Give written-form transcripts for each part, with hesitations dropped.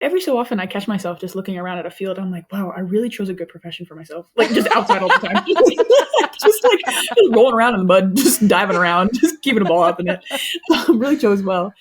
every so often I catch myself just looking around at a field. I'm like, wow, I really chose a good profession for myself. Like just outside all the time. just rolling around in the mud, just diving around, just keeping the ball up in it. Really chose well.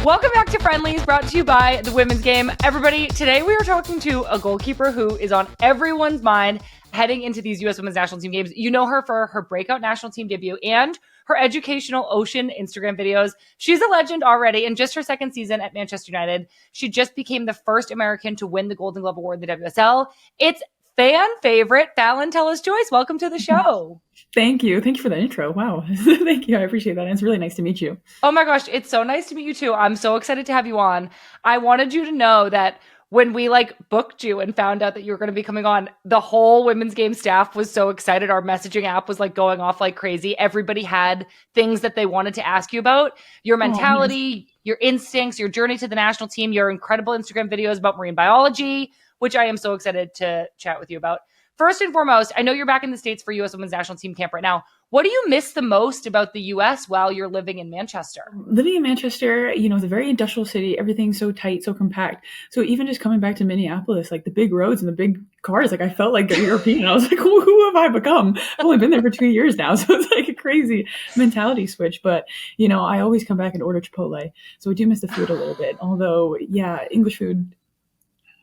Welcome back to Friendlies, brought to you by the Women's Game. Everybody, today we are talking to a goalkeeper who is on everyone's mind heading into these U.S. Women's National Team games. You know her for her Breakout national team debut and her educational Ocean Instagram videos. She's a legend already. In just her second season at Manchester United, she just became the first American to win the Golden Glove Award in the WSL. It's fan favorite, Phallon Tullis-Joyce. Welcome to the show. Thank you. Thank you for that intro. Wow. Thank you. I appreciate that. And it's really nice to meet you. Oh my gosh, it's so nice to meet you too. I'm so excited to have you on. I wanted you to know that when we booked you and found out that you were going to be coming on, the whole Women's Game staff was so excited. Our messaging app was going off like crazy. Everybody had things that they wanted to ask you about. Your mentality, your instincts, your journey to the national team, your incredible Instagram videos about marine biology, which I am so excited to chat with you about. First and foremost, I know you're back in the States for U.S. Women's National Team camp right now. What do you miss the most about the U.S. while you're living in Manchester? Living in Manchester, it's a very industrial city. Everything's so tight, so compact. So even just coming back to Minneapolis, the big roads and the big cars, I felt like a European. I was like, who have I become? I've only been there for 2 years now. So it's like a crazy mentality switch. But, I always come back and order Chipotle. So I do miss the food a little bit. Although, yeah, English food,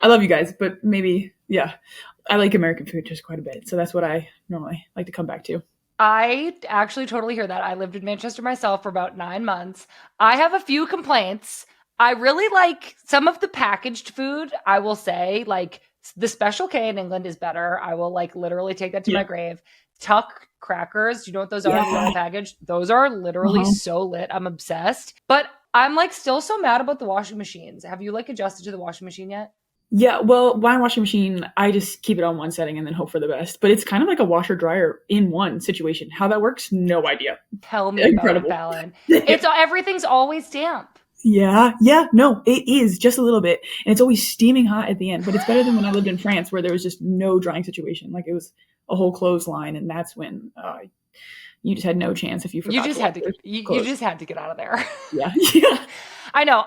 I love you guys, but maybe, yeah, I like American food just quite a bit. So that's what I normally like to come back to. I actually totally hear that. I lived in Manchester myself for about 9 months. I have a few complaints. I really like some of the packaged food. I will say, the Special K in England is better. I will literally take that to my grave. Tuck crackers, do you know what those are in the package? Those are literally so lit. I'm obsessed. But I'm still so mad about the washing machines. Have you adjusted to the washing machine yet? Yeah, well, my washing machine, I just keep it on one setting and then hope for the best. But it's kind of like a washer dryer in one situation. How that works, no idea. Tell me about it, Phallon. Everything's always damp. Yeah, no, it is just a little bit. And it's always steaming hot at the end. But it's better than when I lived in France where there was just no drying situation. It was a whole clothesline. And that's when you just had no chance if you forgot. You just had to get out of there. Yeah. I know.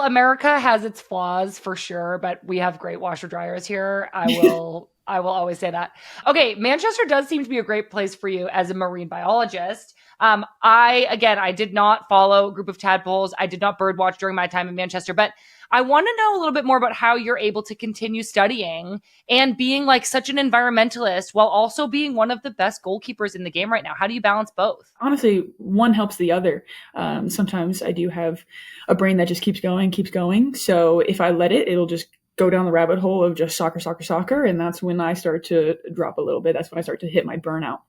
America has its flaws for sure, but we have great washer dryers here. I will always say that. Okay, Manchester does seem to be a great place for you as a marine biologist. I did not follow a group of tadpoles. I did not birdwatch during my time in Manchester, but I want to know a little bit more about how you're able to continue studying and being such an environmentalist while also being one of the best goalkeepers in the game right now. How do you balance both? Honestly, one helps the other. Sometimes I do have a brain that just keeps going. So if I let it, it'll just go down the rabbit hole of just soccer. And that's when I start to drop a little bit. That's when I start to hit my burnout.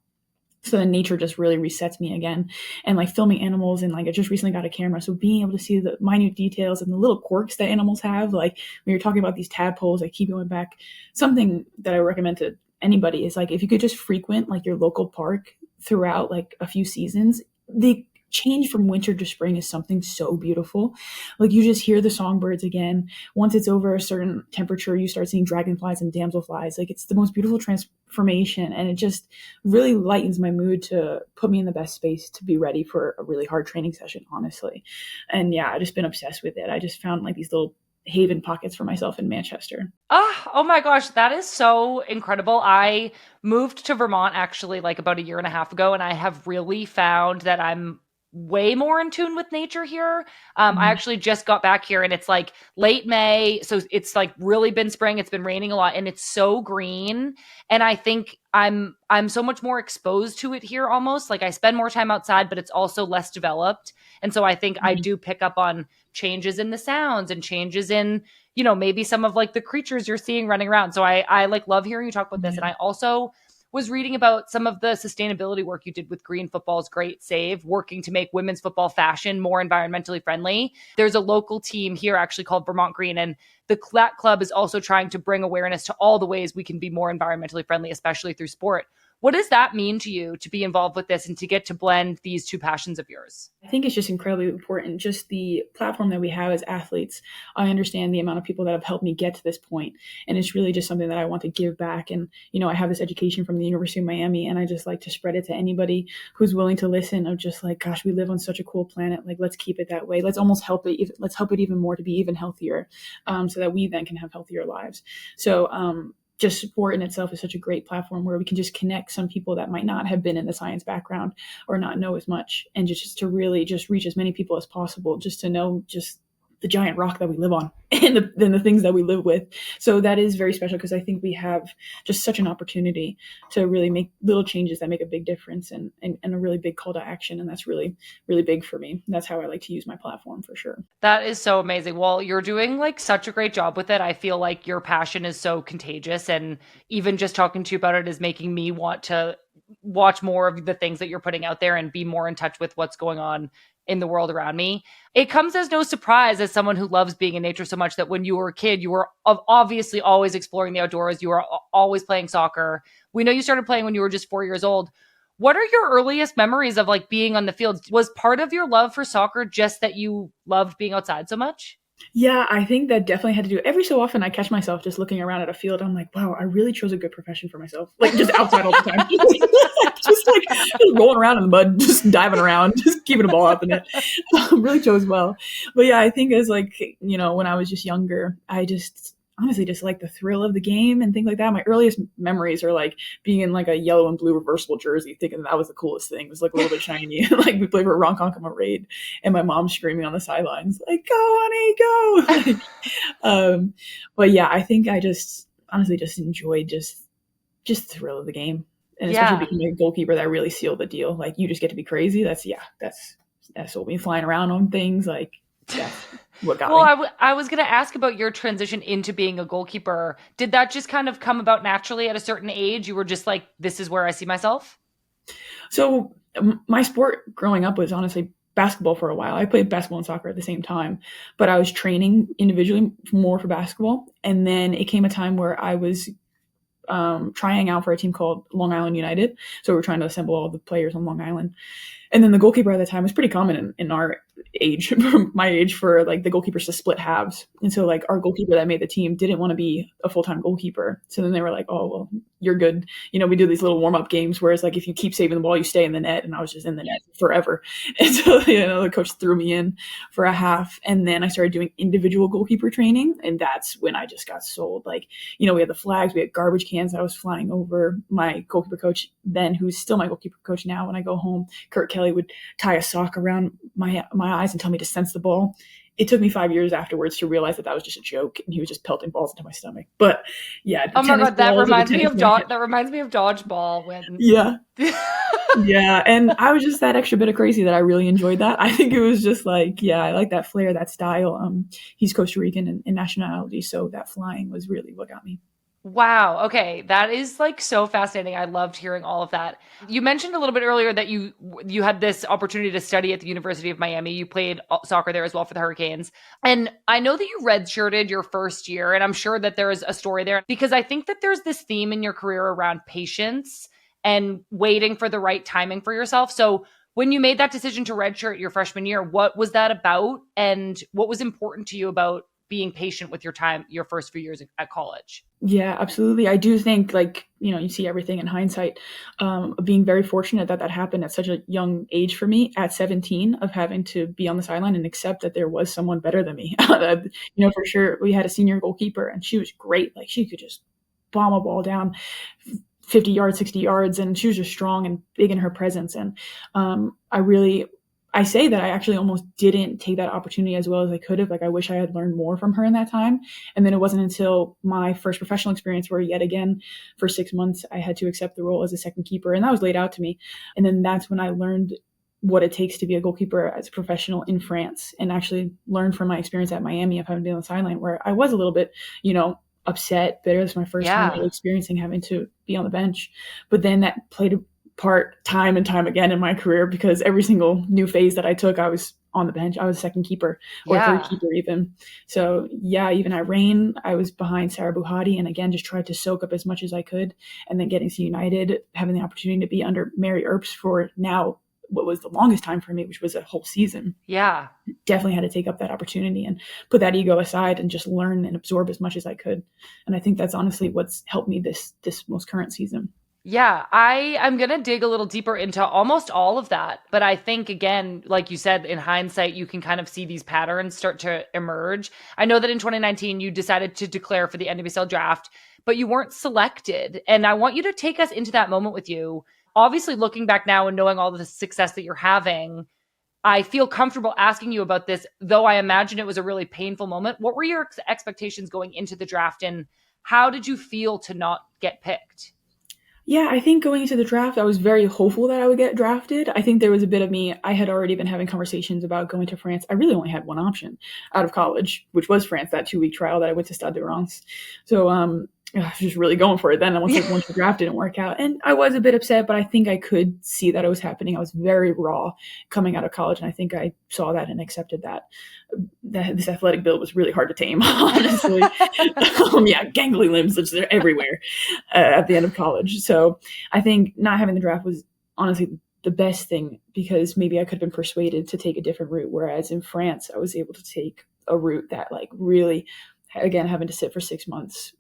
So then nature just really resets me again. And filming animals, and I just recently got a camera. So being able to see the minute details and the little quirks that animals have, when you're talking about these tadpoles, I keep going back. Something that I recommend to anybody is if you could just frequent your local park throughout a few seasons, the change from winter to spring is something so beautiful. You just hear the songbirds again. Once it's over a certain temperature, you start seeing dragonflies and damselflies. It's the most beautiful transformation. And it just really lightens my mood to put me in the best space to be ready for a really hard training session, honestly. And yeah, I've just been obsessed with it. I just found these little haven pockets for myself in Manchester. Oh my gosh, that is so incredible. I moved to Vermont actually about a year and a half ago, and I have really found that I'm way more in tune with nature here. I actually just got back here and it's late May. So it's really been spring. It's been raining a lot and it's so green. And I think I'm so much more exposed to it here almost. I spend more time outside, but it's also less developed. And so I think I do pick up on changes in the sounds and changes in, maybe some of the creatures you're seeing running around. So I love hearing you talk about this. And I also was reading about some of the sustainability work you did with Green Football's Great Save, working to make women's football fashion more environmentally friendly. There's a local team here actually called Vermont Green, and that club is also trying to bring awareness to all the ways we can be more environmentally friendly, especially through sport. What does that mean to you to be involved with this and to get to blend these two passions of yours? I think it's just incredibly important. Just the platform that we have as athletes. I understand the amount of people that have helped me get to this point, and it's really just something that I want to give back. And I have this education from the University of Miami, and I just like to spread it to anybody who's willing to listen. Of just like, gosh, we live on such a cool planet. Like, let's keep it that way. Let's almost help it. Let's help it even more to be even healthier, so that we then can have healthier lives. So, just sport in itself is such a great platform where we can just connect some people that might not have been in the science background or not know as much, and just to really just reach as many people as possible, just to know just the giant rock that we live on and the things that we live with. So that is very special, because I think we have just such an opportunity to really make little changes that make a big difference, and a really big call to action. And that's really, really big for me. That's how I like to use my platform, for sure. That is so amazing. Well, you're doing like such a great job with it. I feel like your passion is so contagious, and even just talking to you about it is making me want to watch more of the things that you're putting out there and be more in touch with what's going on in the world around me. It comes as no surprise, as someone who loves being in nature so much, that when you were a kid, you were obviously always exploring the outdoors. You were always playing soccer. We know you started playing when you were just 4 years old. What are your earliest memories of like being on the field? Was part of your love for soccer just that you loved being outside so much? Yeah, I think that definitely had to do it. Every so often I catch myself just looking around at a field. I'm like, wow, I really chose a good profession for myself. Like, just outside all the time. just rolling around in the mud, just diving around, just keeping the ball out the net. Really chose well. But yeah, I think as like, when I was just younger, I just honestly just like the thrill of the game and things like that. My earliest memories are like being in like a yellow and blue reversible jersey, thinking that was the coolest thing. It was like a little bit shiny. Like we played for Ronkonkoma Raid, and my mom screaming on the sidelines, like, "Go, honey, go!" But yeah, I think I just honestly just enjoyed just the thrill of the game, and especially Yeah. becoming a goalkeeper, that really sealed the deal. Like, you just get to be crazy. That's what me flying around on things. Like, that's what got Well, me. I was going to ask about your transition into being a goalkeeper. Did that just kind of come about naturally at a certain age? You were just like, this is where I see myself? So my sport growing up was honestly basketball for a while. I played basketball and soccer at the same time, but I was training individually more for basketball. And then it came a time where I was trying out for a team called Long Island United. So we're trying to assemble all the players on Long Island. And then the goalkeeper at the time was pretty common in our age, my age, for like the goalkeepers to split halves. And so like our goalkeeper that made the team didn't want to be a full-time goalkeeper. So then they were like, oh, well, you're good. We do these little warm-up games where it's like, if you keep saving the ball, you stay in the net. And I was just in the net forever. And so, the coach threw me in for a half. And then I started doing individual goalkeeper training. And that's when I just got sold. Like, we had the flags, we had garbage cans that I was flying over. My goalkeeper coach then, who's still my goalkeeper coach now, when I go home, Kurt Kelly would tie a sock around my eyes and tell me to sense the ball. It took me 5 years afterwards to realize that was just a joke, and he was just pelting balls into my stomach. But yeah, Oh my God, that reminds me of dodgeball when yeah. Yeah, and I was just that extra bit of crazy that I really enjoyed that. I think it was just like, yeah, I like that flair, that style. He's Costa Rican in nationality, so that flying was really what got me. Wow. Okay. That is like so fascinating. I loved hearing all of that. You mentioned a little bit earlier that you had this opportunity to study at the University of Miami. You played soccer there as well for the Hurricanes. And I know that you redshirted your first year, and I'm sure that there is a story there, because I think that there's this theme in your career around patience and waiting for the right timing for yourself. So when you made that decision to redshirt your freshman year, what was that about? And what was important to you about being patient with your first few years at college? Yeah, absolutely. I do think, like, you see everything in hindsight. Being very fortunate that happened at such a young age for me, at 17, of having to be on the sideline and accept that there was someone better than me. For sure, we had a senior goalkeeper, and she was great. Like, she could just bomb a ball down 50 yards, 60 yards, and she was just strong and big in her presence. And I say that I actually almost didn't take that opportunity as well as I could have. Like, I wish I had learned more from her in that time. And then it wasn't until my first professional experience where, yet again, for 6 months, I had to accept the role as a second keeper. And that was laid out to me. And then that's when I learned what it takes to be a goalkeeper as a professional in France, and actually learned from my experience at Miami of having been on the sideline, where I was a little bit, upset, bitter. This is my first time really experiencing having to be on the bench. But then that played part time and time again in my career, because every single new phase that I took, I was on the bench. I was second keeper or third Yeah. keeper even. So yeah, even at Reign, I was behind Sarah Buhati, and again, just tried to soak up as much as I could. And then getting to United, having the opportunity to be under Mary Earps for now what was the longest time for me, which was a whole season. Yeah. Definitely had to take up that opportunity and put that ego aside and just learn and absorb as much as I could. And I think that's honestly what's helped me this most current season. Yeah, I'm going to dig a little deeper into almost all of that. But I think, again, like you said, in hindsight, you can kind of see these patterns start to emerge. I know that in 2019, you decided to declare for the NWSL draft, but you weren't selected. And I want you to take us into that moment with you. Obviously, looking back now and knowing all the success that you're having, I feel comfortable asking you about this, though I imagine it was a really painful moment. What were your expectations going into the draft, and how did you feel to not get picked? Yeah, I think going into the draft, I was very hopeful that I would get drafted. I think there was a bit of me. I had already been having conversations about going to France. I really only had one option out of college, which was France, that 2-week trial that I went to Stade de France. So I was just really going for it then. And once the draft didn't work out, and I was a bit upset, but I think I could see that it was happening. I was very raw coming out of college, and I think I saw that and accepted that this athletic build was really hard to tame, honestly. Yeah, gangly limbs, they're everywhere at the end of college. So I think not having the draft was honestly the best thing, because maybe I could have been persuaded to take a different route. Whereas in France, I was able to take a route that like really, again, having to sit for 6 months,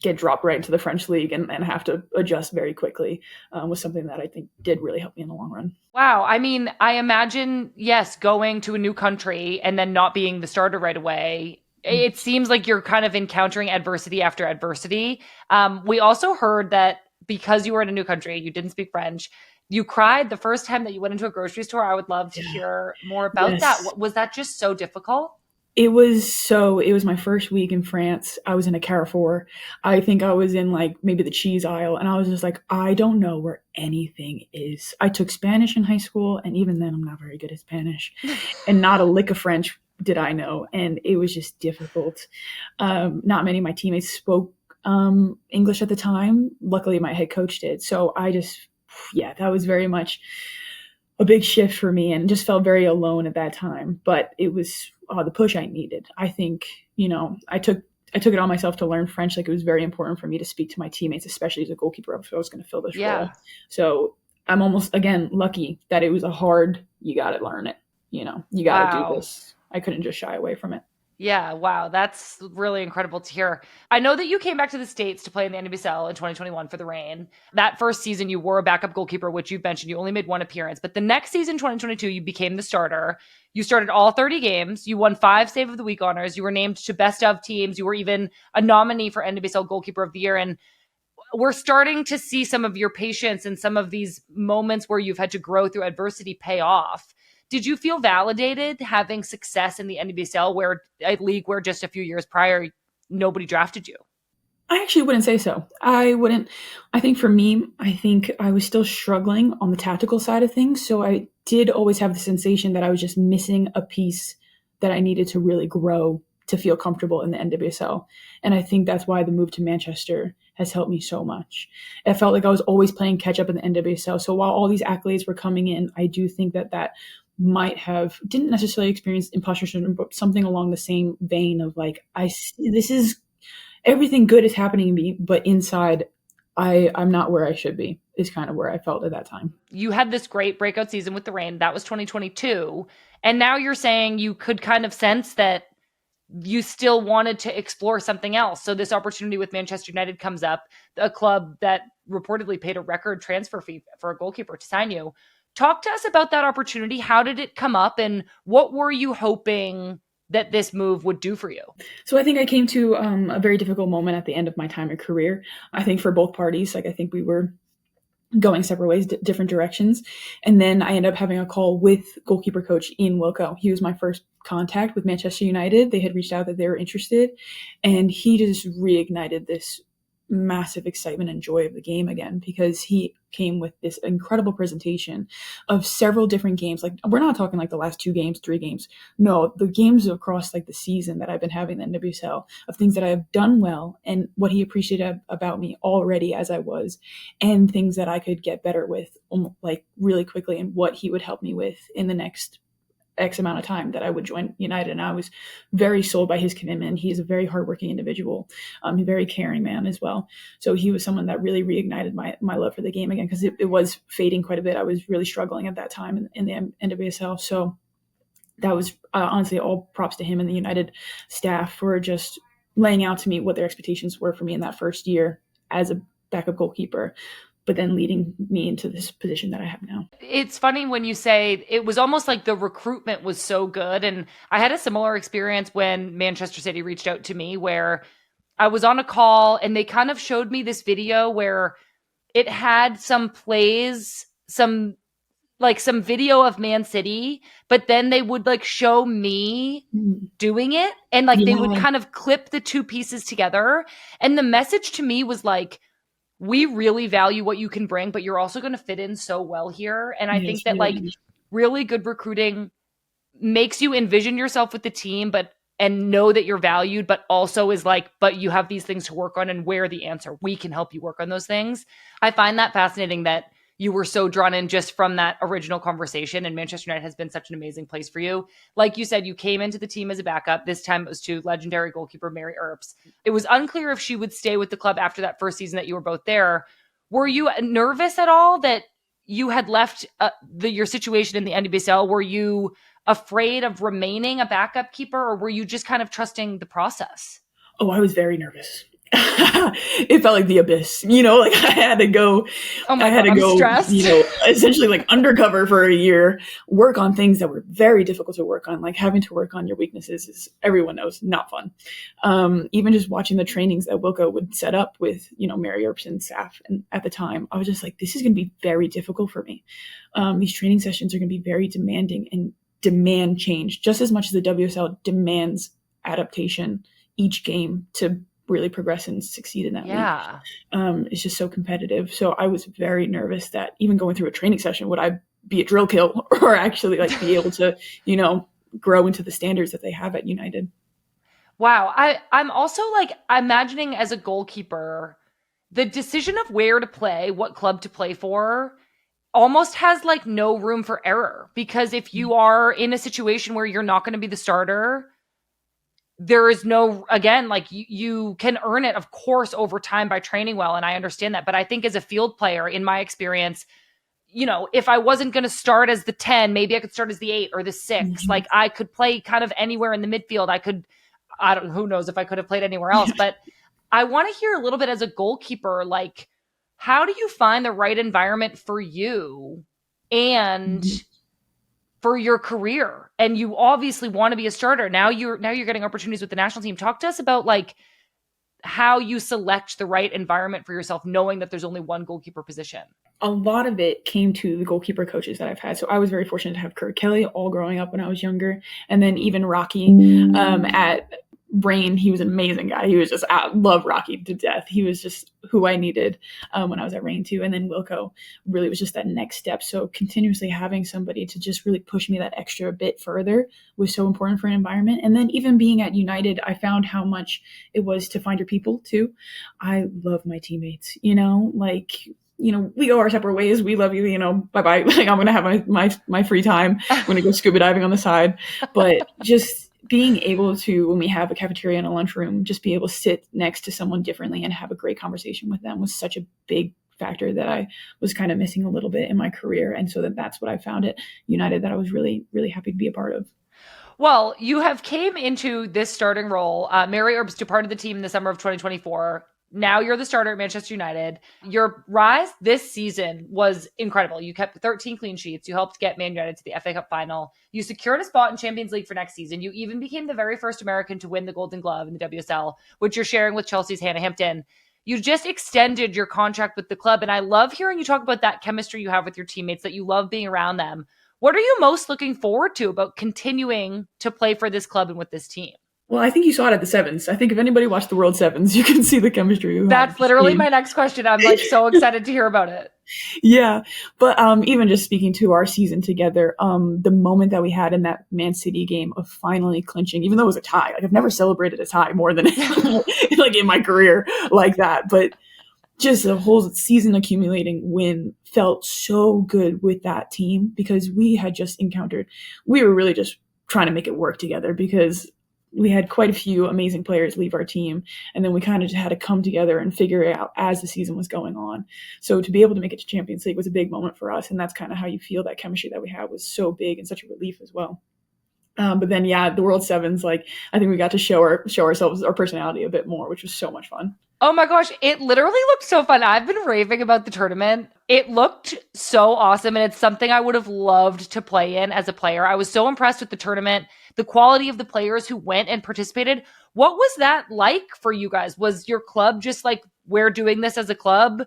get dropped right into the French league and have to adjust very quickly was something that I think did really help me in the long run. Wow. I mean, I imagine, yes, going to a new country and then not being the starter right away. It seems like you're kind of encountering adversity after adversity. We also heard that because you were in a new country, you didn't speak French, you cried the first time that you went into a grocery store. I would love to hear more about that. Yes. Was that just so difficult? It was my first week in France. I was in a Carrefour. I think I was in like maybe the cheese aisle, and I was just like, I don't know where anything is. I took Spanish in high school, and even then I'm not very good at Spanish, and not a lick of French did I know. And it was just difficult. Not many of my teammates spoke English at the time. Luckily my head coach did. So that was very much a big shift for me, and just felt very alone at that time. But it was the push I needed. I think, I took it on myself to learn French. Like, it was very important for me to speak to my teammates, especially as a goalkeeper, if I was going to fill this role. So I'm almost, again, lucky that it was you got to learn it. You got to do this. I couldn't just shy away from it. Yeah, wow. That's really incredible to hear. I know that you came back to the States to play in the NWSL in 2021 for the Reign. That first season, you were a backup goalkeeper, which you mentioned. You only made one appearance. But the next season, 2022, you became the starter. You started all 30 games. You won 5 Save of the Week honors. You were named to Best of Teams. You were even a nominee for NWSL Goalkeeper of the Year. And we're starting to see some of your patience and some of these moments where you've had to grow through adversity pay off. Did you feel validated having success in the NWSL, where a league where just a few years prior, nobody drafted you? I actually wouldn't say so. I wouldn't. I think for me, I think I was still struggling on the tactical side of things. So I did always have the sensation that I was just missing a piece that I needed to really grow to feel comfortable in the NWSL. And I think that's why the move to Manchester has helped me so much. It felt like I was always playing catch up in the NWSL. So while all these accolades were coming in, I do think that didn't necessarily experience imposter syndrome, but something along the same vein of like, this is everything good is happening to me, but inside I'm not where I should be, is kind of where I felt at that time. You had this great breakout season with the Reign. That was 2022. And now you're saying you could kind of sense that you still wanted to explore something else. So this opportunity with Manchester United comes up, a club that reportedly paid a record transfer fee for a goalkeeper to sign you. Talk to us about that opportunity. How did it come up, and what were you hoping that this move would do for you? So I think I came to a very difficult moment at the end of my time in career. I think for both parties, like I think we were going separate ways, different directions. And then I ended up having a call with goalkeeper coach Ian Wilco. He was my first contact with Manchester United. They had reached out that they were interested, and he just reignited this massive excitement and joy of the game again, because he came with this incredible presentation of several different games. Like, we're not talking like the last 2 games, 3 games. No, the games across like the season that I've been having in the NWSL, of things that I have done well and what he appreciated about me already as I was, and things that I could get better with like really quickly, and what he would help me with in the next X amount of time that I would join United. And I was very sold by his commitment. He's a very hardworking individual, a very caring man as well. So he was someone that really reignited my love for the game again, because it was fading quite a bit. I was really struggling at that time in the NWSL. So that was honestly all props to him and the United staff for just laying out to me what their expectations were for me in that first year as a backup goalkeeper, but then leading me into this position that I have now. It's funny when you say it was almost like the recruitment was so good. And I had a similar experience when Manchester City reached out to me, where I was on a call and they kind of showed me this video where it had some plays, some video of Man City, but then they would like show me doing it, and like they would kind of clip the 2 pieces together. And the message to me was like, we really value what you can bring, but you're also going to fit in so well here. And I think that like really good recruiting makes you envision yourself with the team, and know that you're valued, but also is like, but you have these things to work on, and where the answer, we can help you work on those things. I find that fascinating that you were so drawn in just from that original conversation, and Manchester United has been such an amazing place for you. Like you said, you came into the team as a backup. This time it was to legendary goalkeeper Mary Earps. It was unclear if she would stay with the club after that first season that you were both there. Were you nervous at all that you had left your situation in the NWSL? Were you afraid of remaining a backup keeper, or were you just kind of trusting the process? Oh, I was very nervous. It felt like the abyss, like I had to go, stressed. Essentially like undercover for a year, work on things that were very difficult to work on. Like having to work on your weaknesses is, everyone knows, not fun. Even just watching the trainings that Wilco would set up with, Mary Earps and staff. And at the time I was just like, this is going to be very difficult for me. These training sessions are going to be very demanding and demand change just as much as the WSL demands adaptation each game to really progress and succeed in that league. It's just so competitive. So I was very nervous that even going through a training session, would I be a drill kill or actually like be able to, grow into the standards that they have at United. Wow. I'm also like imagining as a goalkeeper, the decision of where to play, what club to play for, almost has like no room for error, because if you are in a situation where you're not going to be the starter, there is no, again, like you can earn it, of course, over time by training well. And I understand that. But I think as a field player, in my experience, if I wasn't going to start as the 10, maybe I could start as the 8 or the 6. Mm-hmm. Like I could play kind of anywhere in the midfield. Who knows if I could have played anywhere else, but I want to hear a little bit as a goalkeeper, like, how do you find the right environment for you and for your career? And you obviously want to be a starter. Now you're getting opportunities with the national team. Talk to us about like how you select the right environment for yourself, knowing that there's only one goalkeeper position. A lot of it came to the goalkeeper coaches that I've had. So I was very fortunate to have Kurt Kelly all growing up when I was younger. And then even Rocky at Rain, he was an amazing guy. He was just, I love Rocky to death. He was just who I needed when I was at Rain too. And then Wilco really was just that next step. So continuously having somebody to just really push me that extra bit further was so important for an environment. And then even being at United, I found how much it was to find your people too. I love my teammates, we go our separate ways. We love you, bye-bye. Like I'm going to have my free time. I'm going to go scuba diving on the side. But just being able to, when we have a cafeteria and a lunchroom, just be able to sit next to someone differently and have a great conversation with them was such a big factor that I was kind of missing a little bit in my career. And so that's what I found at United that I was really, really happy to be a part of. Well, you have came into this starting role. Mary Earps departed the team in the summer of 2024. Now you're the starter at Manchester United. Your rise this season was incredible. You kept 13 clean sheets. You helped get Man United to the FA Cup final. You secured a spot in Champions League for next season. You even became the very first American to win the Golden Glove in the WSL, which you're sharing with Chelsea's Hannah Hampton. You just extended your contract with the club. And I love hearing you talk about that chemistry you have with your teammates, that you love being around them. What are you most looking forward to about continuing to play for this club and with this team? Well, I think you saw it at the sevens. I think if anybody watched the World Sevens, you can see the chemistry we had That's literally between. my next question. I'm like so excited to hear about it. Yeah, but even just speaking to our season together, the moment that we had in that Man City game of finally clinching, even though it was a tie, like I've never celebrated a tie more than like in my career like that, but just the whole season accumulating win felt so good with that team because we were really just trying to make it work together because we had quite a few amazing players leave our team. And then we kind of just had to come together and figure it out as the season was going on. So to be able to make it to Champions League was a big moment for us. And that's kind of how you feel that chemistry that we had was so big and such a relief as well. But then, yeah, the World Sevens, like I think we got to show ourselves our personality a bit more, which was so much fun. Oh my gosh, it literally looked so fun. I've been raving about the tournament. It looked so awesome, and it's something I would have loved to play in as a player. I was so impressed with the tournament, the quality of the players who went and participated. What was that like for you guys? Was your club just like, we're doing this as a club,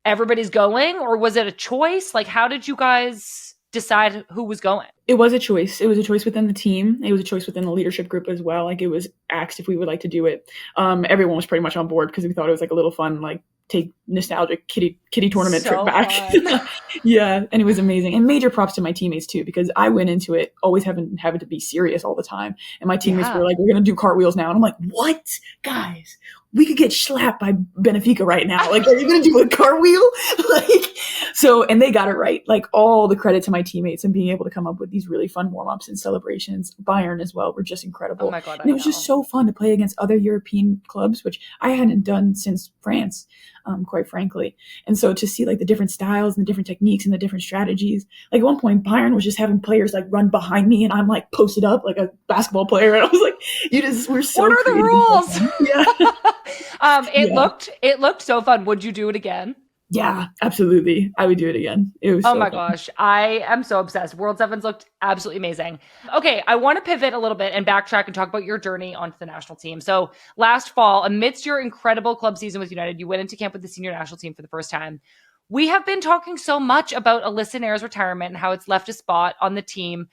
everybody's going, or was it a choice? Like, how did you guys decide who was going? It was a choice. It was a choice within the team. It was a choice within the leadership group as well. Like it was asked if we would like to do it. Everyone was pretty much on board because we thought it was like a little fun, like take nostalgic kitty tournament trip So back. fun. Yeah, and it was amazing. And major props to my teammates too because I went into it always having to be serious all the time. And my teammates Yeah. were like, "We're gonna do cartwheels now," and I'm like, "What, guys? We could get slapped by Benfica right now. Like, are you gonna do a cartwheel?" Like, so, and they got it right. Like, all the credit to my teammates and being able to come up with these really fun warm ups and celebrations. Bayern as well were just Oh incredible. my God, And I it was just know. so fun to play against other European clubs, which I hadn't done since France, quite frankly. And so to see like the different styles and the different techniques and the different strategies, like at one point Bayern was just having players like run behind me and I'm like posted up like a basketball player. And I was like, we're What so are the creative and so rules? fun. Yeah. It Yeah. looked so fun. Would you do it again? Yeah, absolutely. I would do it again. It was Oh so my fun. gosh, I am so obsessed. World Sevens looked absolutely amazing. Okay, I want to pivot a little bit and backtrack and talk about your journey onto the national team. So last fall, amidst your incredible club season with United, you went into camp with the senior national team for the first time. We have been talking so much about Alyssa Nair's retirement and how it's left a spot on the team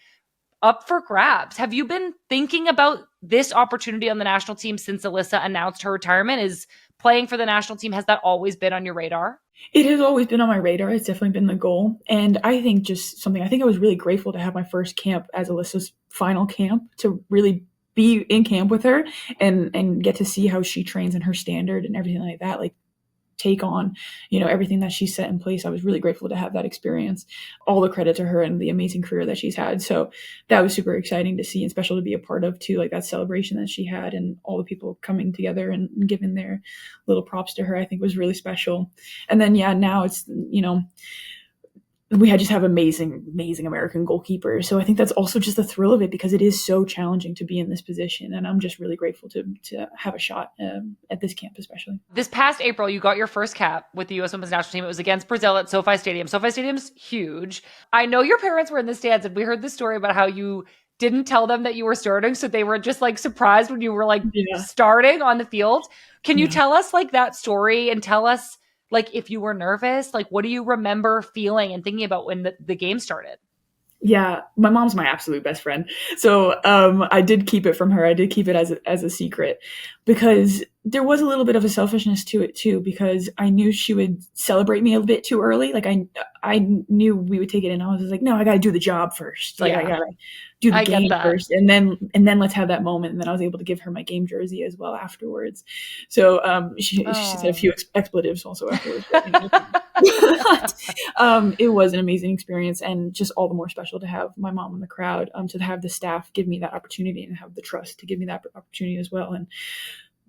up for grabs. Have you been thinking about this opportunity on the national team since Alyssa announced her retirement? Is playing for the national team, has that always been on your radar? It has always been on my radar. It's definitely been the goal. And I think just something, I think I was really grateful to have my first camp as Alyssa's final camp to really be in camp with her and get to see how she trains and her standard and everything like that. Like take on, everything that she set in place. I was really grateful to have that experience. All the credit to her and the amazing career that she's had. So that was super exciting to see and special to be a part of too, like that celebration that she had and all the people coming together and giving their little props to her, I think was really special. And then, yeah, now it's, we just have amazing American goalkeepers. So I think that's also just the thrill of it because it is so challenging to be in this position. And I'm just really grateful to have a shot at this camp, especially. This past April, you got your first cap with the U.S. Women's National Team. It was against Brazil at SoFi Stadium. SoFi Stadium's huge. I know your parents were in the stands, and we heard the story about how you didn't tell them that you were starting, so they were just like surprised when you were like Yeah. starting on the field. Can you Yeah. tell us like that story and tell us like if you were nervous? Like, what do you remember feeling and thinking about when the game started? Yeah, my mom's my absolute best friend. So I did keep it from her. I did keep it as a secret because there was a little bit of a selfishness to it too, because I knew she would celebrate me a bit too early. Like I knew we would take it in. I was just like, no, I got to do the job first. Like I Yeah, got to do the I get game that. first, and then let's have that moment. And then I was able to give her my game jersey as well afterwards. So she said a Oh. few expletives also afterwards. It was an amazing experience and just all the more special to have my mom in the crowd, to have the staff give me that opportunity and have the trust to give me that opportunity as well. And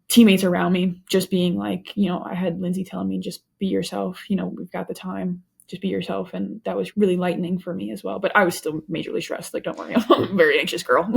teammates around me just being like, I had Lindsay telling me, just be yourself, we've got the time, just be yourself. And that was really lightening for me as well. But I was still majorly stressed. Like, don't worry, I'm a very anxious girl.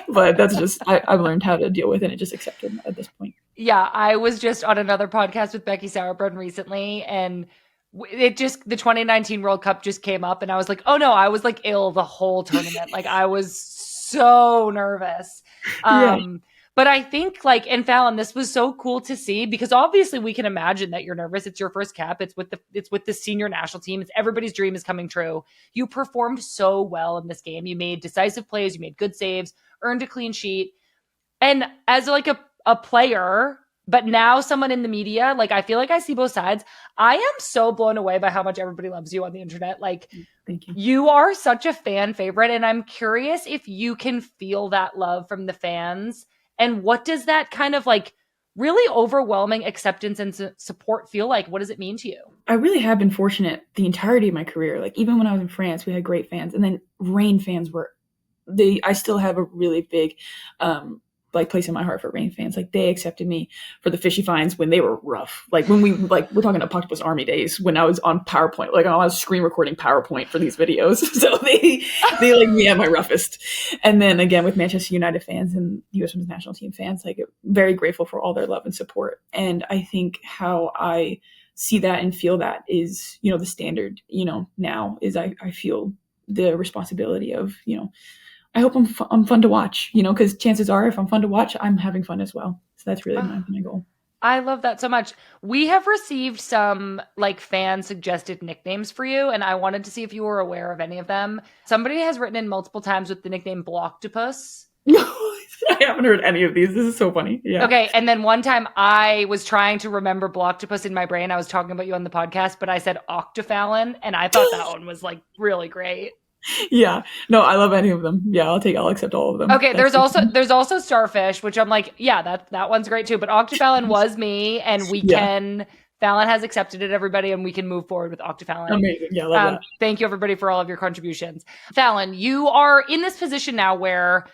But that's just, I've learned how to deal with it and just accept it at this point. Yeah, I was just on another podcast with Becky Sauerbrunn recently, and the 2019 World Cup just came up, and I was like, oh no, I was like ill the whole tournament. Like I was so nervous. Yeah. Um, But I think like, and Phallon, this was so cool to see because obviously we can imagine that you're nervous. It's your first cap. It's with the senior national team. It's everybody's dream is coming true. You performed so well in this game. You made decisive plays. You made good saves, earned a clean sheet. And as like a player, but now someone in the media, like I feel like I see both sides. I am so blown away by how much everybody loves you on the internet. Like, Thank you. you are such a fan favorite. And I'm curious if you can feel that love from the fans. And what does that kind of like really overwhelming acceptance and support feel like? What does it mean to you? I really have been fortunate the entirety of my career. Like even when I was in France, we had great fans, and then Reign fans I still have a really big like place in my heart for Reign fans. Like they accepted me for the fishy finds when they were rough. Like when we're talking Octopus Army days when I was on PowerPoint, like I was screen recording PowerPoint for these videos. So they like me at my roughest. And then again with Manchester United fans and US Women's national team fans, like very grateful for all their love and support. And I think how I see that and feel that is, the standard, now is I feel the responsibility of, I hope I'm fun to watch, because chances are if I'm fun to watch, I'm having fun as well. So that's really my goal. I love that so much. We have received some like fan suggested nicknames for you, and I wanted to see if you were aware of any of them. Somebody has written in multiple times with the nickname Blocktopus. No, I haven't heard any of these. This is so funny. Yeah. Okay, and then one time I was trying to remember Blocktopus in my brain. I was talking about you on the podcast, but I said Octophallon, and I thought that one was like really great. Yeah. No, I love any of them. Yeah, I'll accept all of them. Okay, there's also Starfish, which I'm like, yeah, that one's great too. But Octophallon was me, and Phallon has accepted it, everybody, and we can move forward with Octophallon. Amazing. Yeah, love that. Thank you, everybody, for all of your contributions. Phallon, you are in this position now where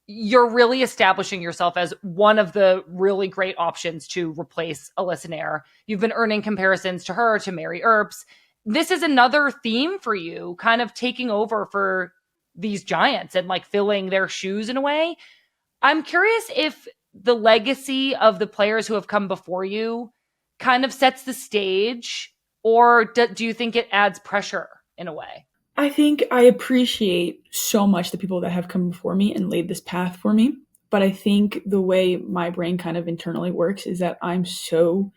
you're really establishing yourself as one of the really great options to replace Alyssa Nair. You've been earning comparisons to her, to Mary Earps. This is another theme for you, kind of taking over for these giants and like filling their shoes in a way. I'm curious if the legacy of the players who have come before you kind of sets the stage, or do you think it adds pressure in a way? I think I appreciate so much the people that have come before me and laid this path for me. But I think the way my brain kind of internally works is that I'm so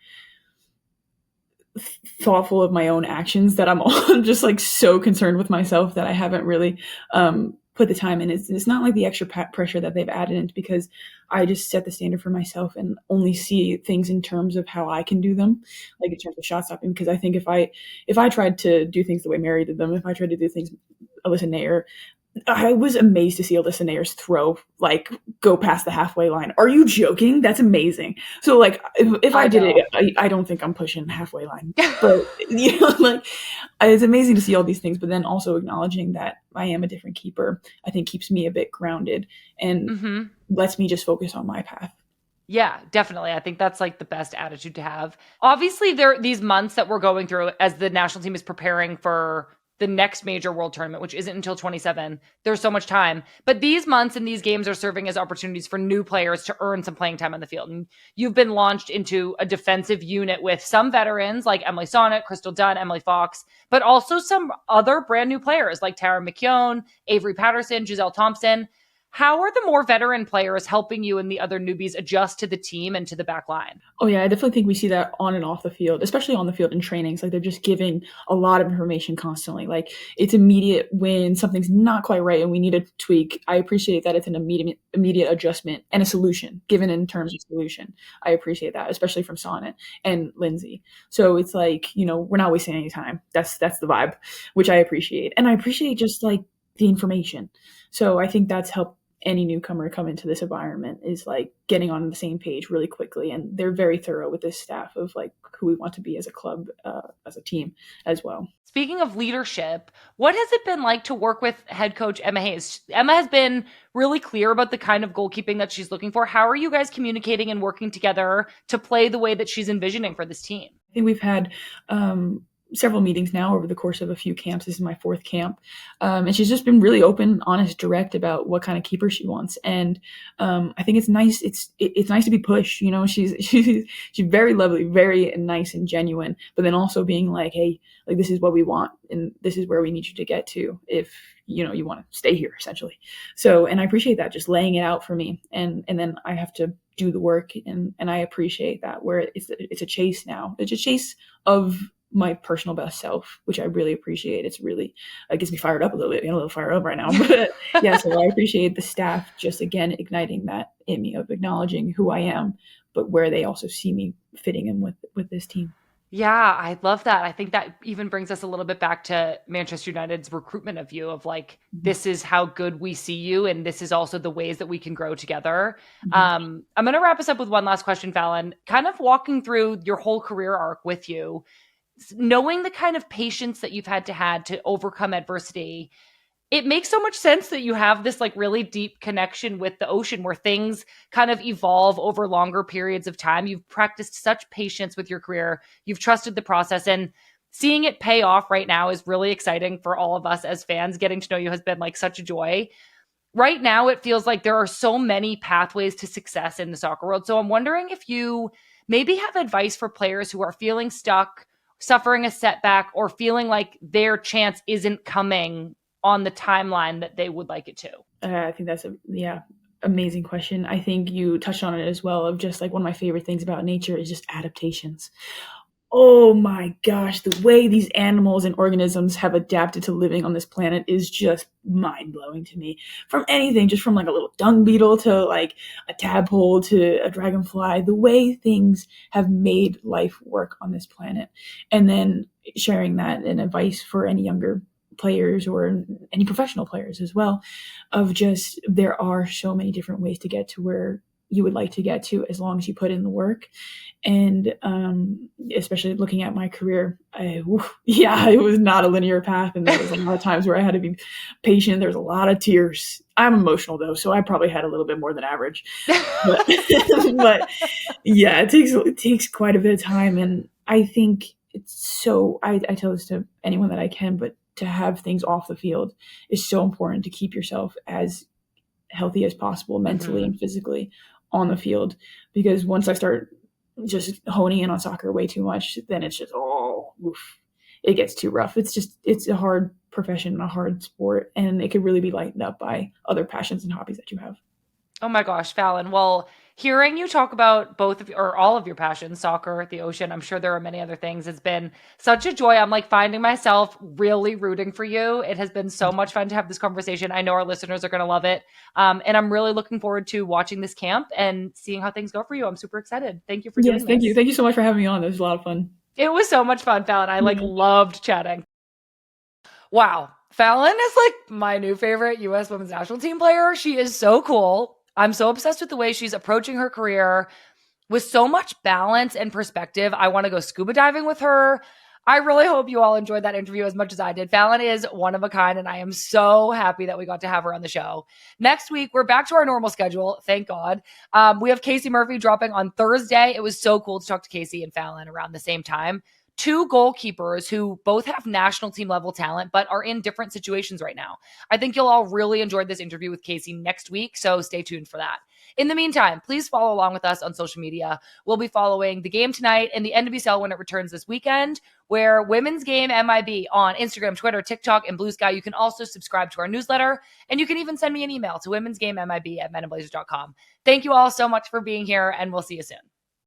thoughtful of my own actions that I'm just like so concerned with myself that I haven't really put the time in. It's not like the extra pressure that they've added in, because I just set the standard for myself and only see things in terms of how I can do them, like in terms of shot stopping. Because I think if I tried to do things the way Mary did them, if I tried to do things Alyssa Nair, I was amazed to see Alyssa Nair's throw like go past the halfway line. Are you joking? That's amazing. So like if I did it, I don't think I'm pushing halfway line. But like it's amazing to see all these things, but then also acknowledging that I am a different keeper, I think keeps me a bit grounded and lets me just focus on my path. Yeah, definitely. I think that's like the best attitude to have. Obviously, these months that we're going through as the national team is preparing for the next major world tournament, which isn't until 27. There's so much time. But these months and these games are serving as opportunities for new players to earn some playing time on the field. And you've been launched into a defensive unit with some veterans like Emily Sonnet, Crystal Dunn, Emily Fox, but also some other brand new players like Tara McKeown, Avery Patterson, Giselle Thompson. How are the more veteran players helping you and the other newbies adjust to the team and to the back line? Oh yeah, I definitely think we see that on and off the field, especially on the field in trainings. Like they're just giving a lot of information constantly. Like it's immediate when something's not quite right and we need a tweak. I appreciate that it's an immediate adjustment and a solution given in terms of solution. I appreciate that, especially from Sonnet and Lindsay. So it's like, we're not wasting any time. That's the vibe, which I appreciate. And I appreciate just like the information. So I think that's helped any newcomer come into this environment, is like getting on the same page really quickly. And they're very thorough with this staff of like who we want to be as a club, as a team as well. Speaking of leadership, what has it been like to work with head coach Emma Hayes? Emma has been really clear about the kind of goalkeeping that she's looking for. How are you guys communicating and working together to play the way that she's envisioning for this team? I think we've had several meetings now over the course of a few camps. This is my 4th camp. And she's just been really open, honest, direct about what kind of keeper she wants. And I think it's nice. It's nice to be pushed. You know, she's very lovely, very nice and genuine, but then also being like, hey, like, this is what we want, and this is where we need you to get to if, you know, you want to stay here, essentially. So, and I appreciate that, just laying it out for me. And then I have to do the work, and I appreciate that, where it's a chase now. It's a chase of my personal best self, which I really appreciate. It's really, it gets me fired up a little bit. I'm a little fired up right now, but yeah, so I appreciate the staff just, again, igniting that in me of acknowledging who I am, but where they also see me fitting in with this team. Yeah, I love that. I think that even brings us a little bit back to Manchester United's recruitment of you, of like, this is how good we see you, and this is also the ways that we can grow together. I'm going to wrap us up with one last question, Phallon. Kind of walking through your whole career arc with you, knowing the kind of patience that you've had to overcome adversity, it makes so much sense that you have this like really deep connection with the ocean, where things kind of evolve over longer periods of time. You've practiced such patience with your career. You've trusted the process, and seeing it pay off right now is really exciting for all of us as fans. Getting to know you has been like such a joy. Right now, it feels like there are so many pathways to success in the soccer world. So I'm wondering if you maybe have advice for players who are feeling stuck, suffering a setback, or feeling like their chance isn't coming on the timeline that they would like it to. I think that's amazing question. I think you touched on it as well, of just like, one of my favorite things about nature is just adaptations. Oh my gosh, the way these animals and organisms have adapted to living on this planet is just mind-blowing to me. From anything, just from like a little dung beetle to like a tadpole to a dragonfly, the way things have made life work on this planet. And then sharing that and advice for any younger players or any professional players as well, of just, there are so many different ways to get to where you would like to get to, as long as you put in the work. And especially looking at my career, it was not a linear path, and there was a lot of times where I had to be patient. There was a lot of tears. I'm emotional though, so I probably had a little bit more than average. But yeah, it takes quite a bit of time, and I think it's so. I tell this to anyone that I can, but to have things off the field is so important, to keep yourself as healthy as possible, mentally and physically, on the field. Because once I start just honing in on soccer way too much, then it's just, it gets too rough. It's a hard profession and a hard sport, and it could really be lightened up by other passions and hobbies that you have. Oh my gosh, Phallon. Well, hearing you talk about both of or all of your passions, soccer, the ocean, I'm sure there are many other things. It's been such a joy. I'm like finding myself really rooting for you. It has been so much fun to have this conversation. I know our listeners are going to love it. And I'm really looking forward to watching this camp and seeing how things go for you. I'm super excited. Thank you for doing this. Thank you. Thank you so much for having me on. It was a lot of fun. It was so much fun, Phallon. I loved chatting. Wow. Phallon is like my new favorite U.S. women's national team player. She is so cool. I'm so obsessed with the way she's approaching her career with so much balance and perspective. I want to go scuba diving with her. I really hope you all enjoyed that interview as much as I did. Phallon is one of a kind, and I am so happy that we got to have her on the show. Next week, we're back to our normal schedule. Thank God. We have Casey Murphy dropping on Thursday. It was so cool to talk to Casey and Phallon around the same time. Two goalkeepers who both have national team level talent, but are in different situations right now. I think you'll all really enjoy this interview with Casey next week, so stay tuned for that. In the meantime, please follow along with us on social media. We'll be following the game tonight and the NWSL when it returns this weekend, where Women's Game MIB on Instagram, Twitter, TikTok, and Blue Sky. You can also subscribe to our newsletter, and you can even send me an email to womensgamemib@menandblazers.com. Thank you all so much for being here, and we'll see you soon.